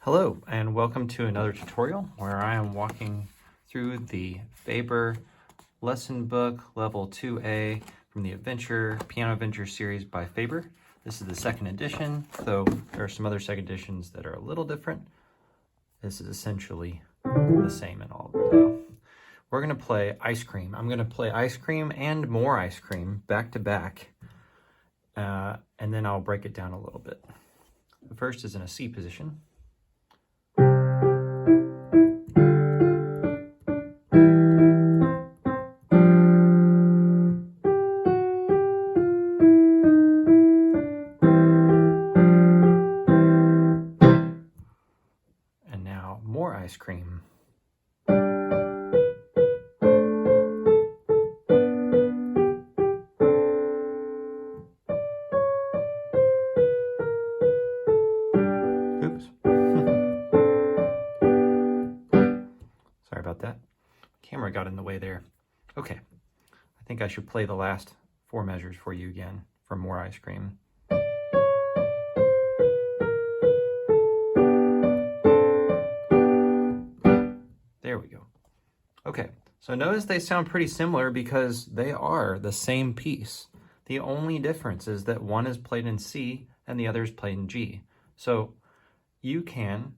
Hello and welcome to another tutorial where I am walking through the Faber lesson book level 2A from the Piano Adventure series by Faber. This is the second edition, though there are some other second editions that are a little different. This is essentially the same in all of them. We're going to play Ice Cream. I'm going to play Ice Cream and More Ice Cream back to back, and then I'll break it down a little bit. The first is in a C position. And now More Ice Cream. Oops. Sorry about that. Camera got in the way there. Okay. I think I should play the last four measures for you again for More Ice Cream. There we go. Okay, so notice they sound pretty similar because they are the same piece. The only difference is that one is played in C and the other is played in G. So you can,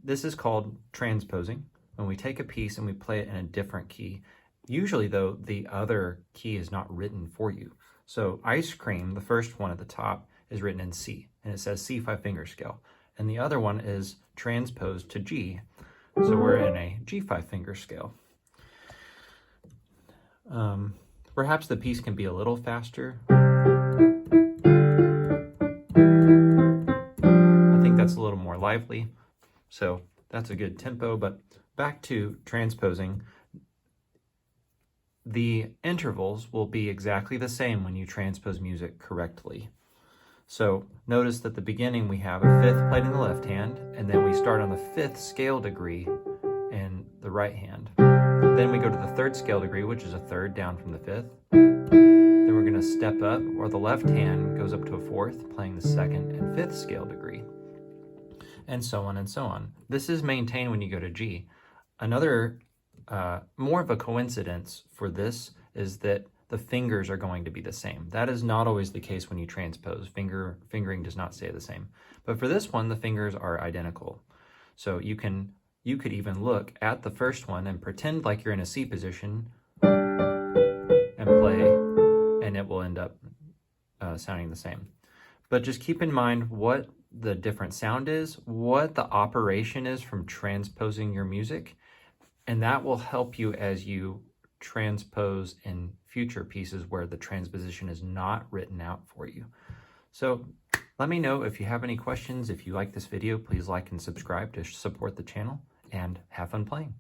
this is called transposing, when we take a piece and we play it in a different key. Usually though, the other key is not written for you. So Ice Cream, the first one at the top, is written in C, and it says C 5-finger scale. And the other one is transposed to G. So we're in a G 5-finger scale. Perhaps the piece can be a little faster. I think that's a little more lively. So that's a good tempo, but back to transposing. The intervals will be exactly the same when you transpose music correctly. So notice that at the beginning we have a fifth played in the left hand, and then we start on the fifth scale degree in the right hand. Then we go to the third scale degree, which is a third down from the fifth. Then we're going to step up, or the left hand goes up to a fourth, playing the second and fifth scale degree, and so on and so on. This is maintained when you go to G. Another, more of a coincidence for this is that the fingers are going to be the same. That is not always the case when you transpose. Fingering does not stay the same. But for this one, the fingers are identical. So you could even look at the first one and pretend like you're in a C position and play, and it will end up sounding the same. But just keep in mind what the different sound is, what the operation is from transposing your music, and that will help you as you transpose in future pieces where the transposition is not written out for you. So let me know if you have any questions. If you like this video, please like and subscribe to support the channel, and have fun playing.